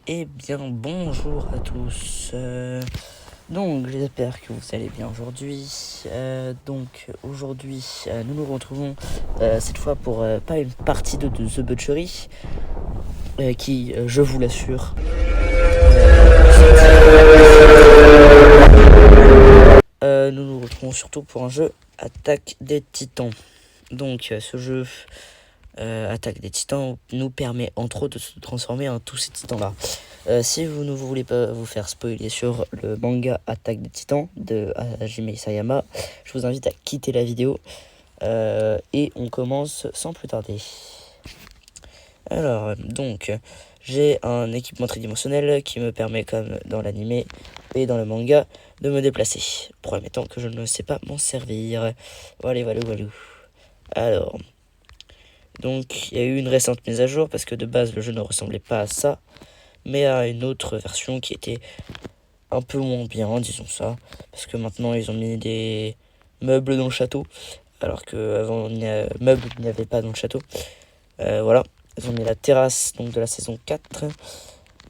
Eh bien, bonjour à tous. Donc, j'espère que vous allez bien aujourd'hui. Aujourd'hui, nous nous retrouvons cette fois pour pas une partie de The Butchery, qui, je vous l'assure, nous nous retrouvons surtout pour un jeu Attaque des Titans. Donc, ce jeu Attaque des Titans nous permet entre autres de se transformer en tous ces titans-là. Si vous ne voulez pas vous faire spoiler sur le manga Attaque des Titans de Hajime Isayama, je vous invite à quitter la vidéo et on commence sans plus tarder. Alors, donc, j'ai un équipement tridimensionnel qui me permet, comme dans l'anime et dans le manga, de me déplacer. Problème étant que je ne sais pas m'en servir. Voilà. Alors, donc, il y a eu une récente mise à jour parce que de base, le jeu ne ressemblait pas à ça, mais à une autre version qui était un peu moins bien, disons ça, parce que maintenant ils ont mis des meubles dans le château, alors qu'avant meubles il n'y avait pas dans le château. Voilà, ils ont mis la terrasse donc de la saison 4.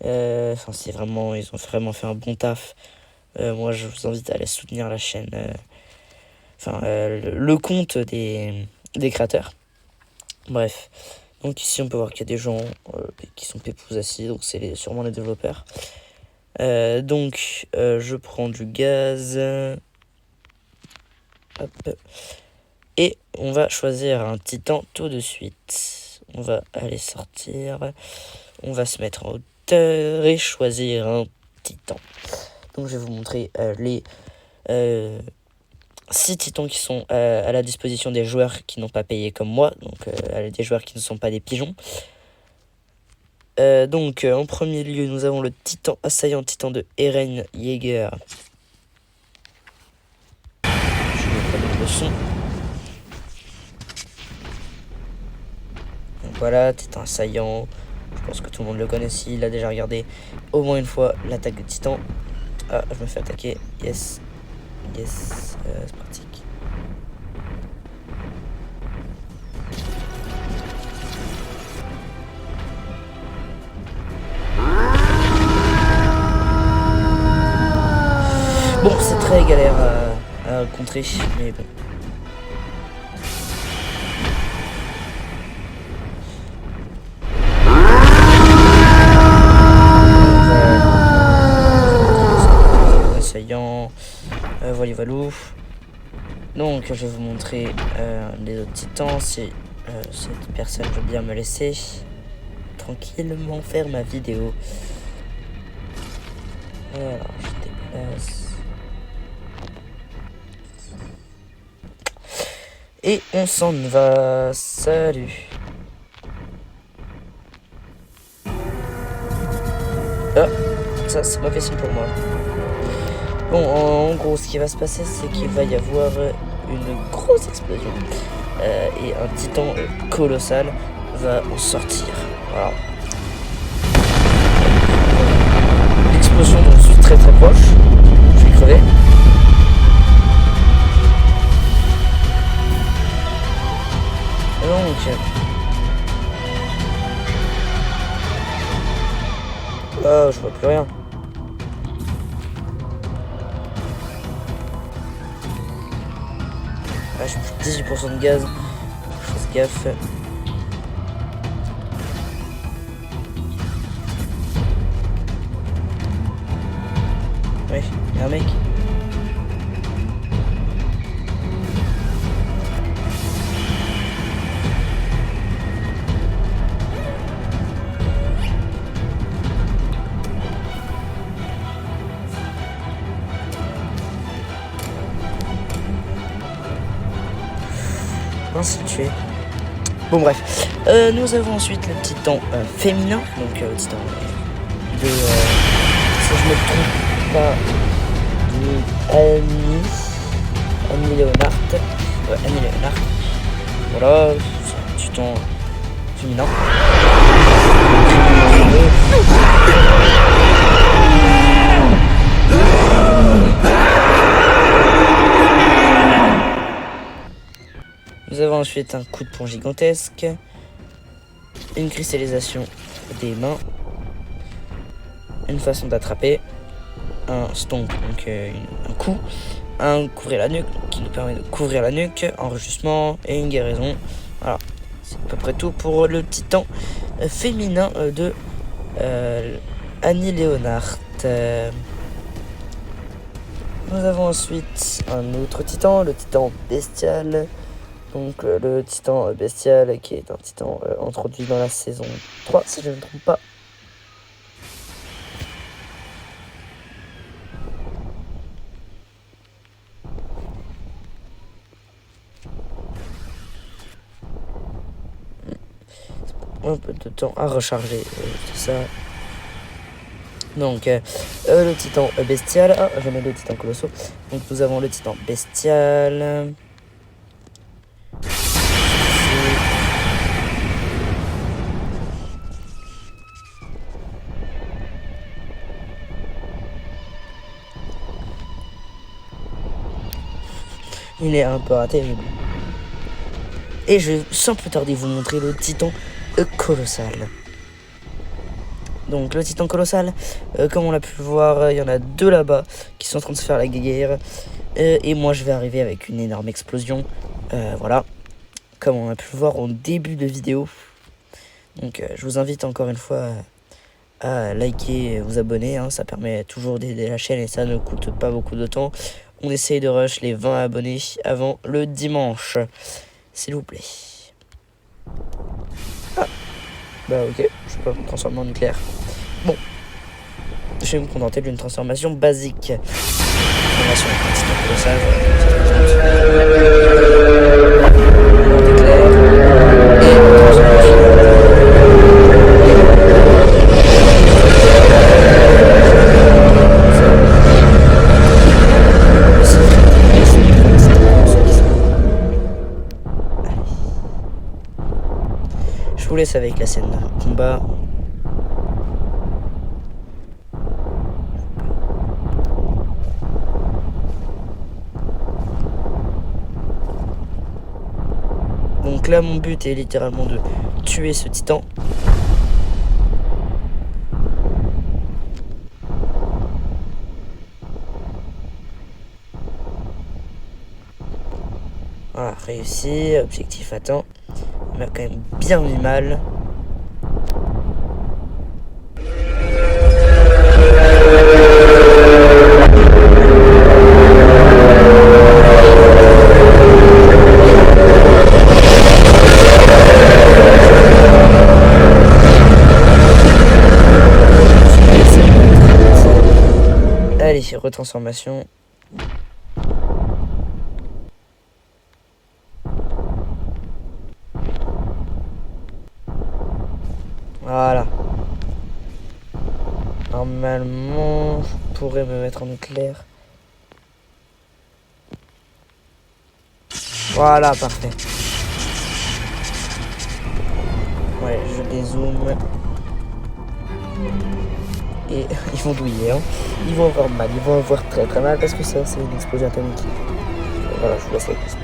Ils ont vraiment fait un bon taf. Moi je vous invite à aller soutenir la chaîne, le compte des créateurs. Bref, donc ici on peut voir qu'il y a des gens qui sont pépouses assis, donc c'est sûrement les développeurs. Je prends du gaz. Hop. Et on va choisir un titan tout de suite. On va aller sortir. On va se mettre en hauteur et choisir un titan. Donc je vais vous montrer les 6 titans qui sont à la disposition des joueurs qui n'ont pas payé comme moi. Donc des joueurs qui ne sont pas des pigeons. En premier lieu, nous avons le titan assaillant, titan de Eren Yeager. Je vais pas mettre le son. Donc voilà, titan assaillant. Je pense que tout le monde le connaît s'il a déjà regardé au moins une fois l'attaque des titans. Ah, je me fais attaquer. Yes, c'est pratique. Bon, c'est très galère à contrer, mais bon. Assaillant, voilà. Donc, je vais vous montrer les autres titans. Si cette personne veut bien me laisser tranquillement faire ma vidéo. Alors, je déplace. Et on s'en va. Salut. Ah, ça c'est mauvais signe pour moi. Bon, en gros, ce qui va se passer, c'est qu'il va y avoir une grosse explosion. Et un titan colossal va en sortir. Voilà. L'explosion, dont je suis très proche. Je vais crever. Donc... Oh, je vois plus rien. Ah, j'ai plus de 18% de gaz. Je fasse gaffe. Ouais, y'a un mec. Ainsi tué. Bon bref, nous avons ensuite le titan féminin, donc titan de, si je me trompe pas, de Annie Leonhardt. Ouais, Annie Leonhardt. Voilà, c'est un titan féminin. Nous avons ensuite un coup de poing gigantesque, une cristallisation des mains, une façon d'attraper, un stomp, donc un coup, un couvrir la nuque, qui nous permet de couvrir la nuque, enregistrement et une guérison. Voilà, c'est à peu près tout pour le titan féminin de Annie Leonhardt. Nous avons ensuite un autre titan, le titan bestial. Donc le titan bestial qui est un titan introduit dans la saison 3 si je ne me trompe pas. Un peu de temps à recharger tout ça. Donc le titan bestial. Ah, je mets le titan colossaux. Donc nous avons le titan bestial. Il est un peu terrible. Et je vais sans plus tarder vous montrer le titan colossal. Donc le titan colossal, comme on l'a pu le voir, il y en a deux là-bas qui sont en train de se faire la guerre. Et moi je vais arriver avec une énorme explosion. Voilà, comme on a pu le voir au début de vidéo. Donc je vous invite encore une fois à liker et vous abonner. Ça permet toujours d'aider la chaîne et ça ne coûte pas beaucoup de temps. On essaye de rush les 20 abonnés avant le dimanche. S'il vous plaît. Ah. Bah ok, je peux pas me transformer en nucléaire. Bon. Je vais me contenter d'une transformation basique. Transformation colossale. Je vous laisse avec la scène de combat. Donc là mon but est littéralement de tuer ce titan. Voilà, réussi, objectif atteint. Il m'a quand même bien mis mal. Allez, retransformation. Voilà. Normalement, je pourrais me mettre en nucléaire. Voilà, parfait. Ouais, je dézoome. Et ils vont douiller, hein. Ils vont avoir mal, ils vont avoir très très mal parce que ça, c'est une explosion atomique. Voilà, je vous laisse avec l'explosion.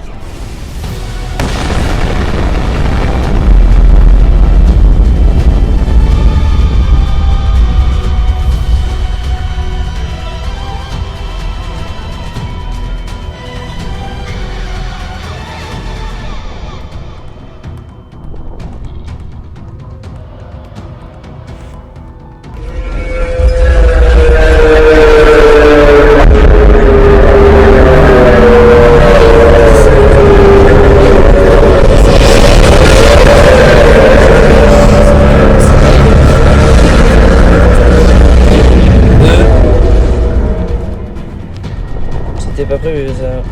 C'était pas prévu ça.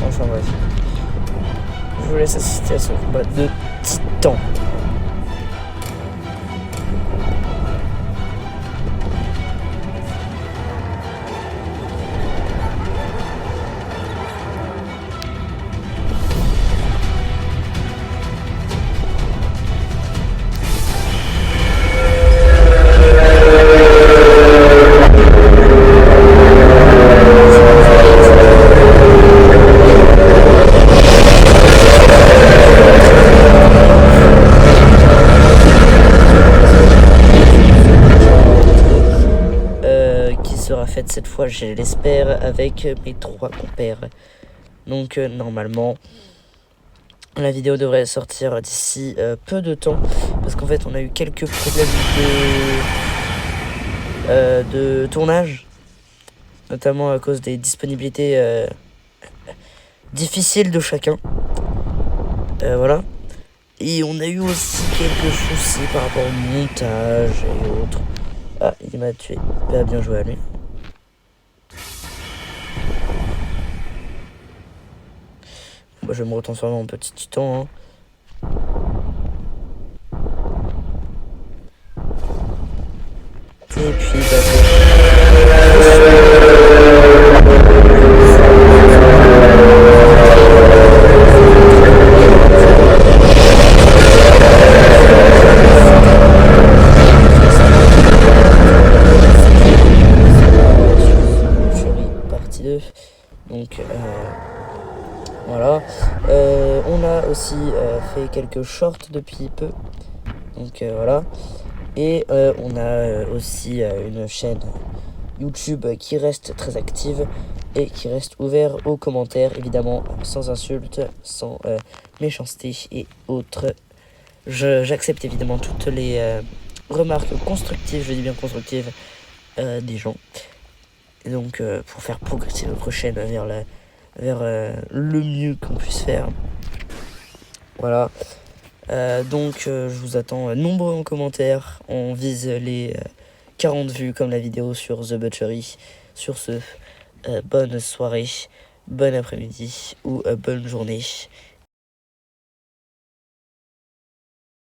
Enfin bref. Je vous laisse assister à ce combat de titan. faite cette fois, je l'espère, avec mes 3 compères. Donc normalement, la vidéo devrait sortir d'ici peu de temps. Parce qu'en fait, on a eu quelques problèmes de tournage. Notamment à cause des disponibilités difficiles de chacun. Voilà. Et on a eu aussi quelques soucis par rapport au montage et autres. Ah, il m'a tué. Bah, bien joué à lui. Bon, je vais me retransformer en petit titan. Hein. Et puis, bah, partie 2. Donc, voilà. On a aussi fait quelques shorts depuis peu. Donc, voilà. Et on a aussi une chaîne YouTube qui reste très active et qui reste ouvert aux commentaires, évidemment, sans insultes, sans méchanceté et autres. J'accepte évidemment toutes les remarques constructives, je dis bien constructives, des gens. Et donc, pour faire progresser notre chaîne vers le mieux qu'on puisse faire. Voilà. Donc, je vous attends nombreux en commentaire. On vise les 40 vues comme la vidéo sur The Butchery. Sur ce, bonne soirée, bon après-midi ou bonne journée.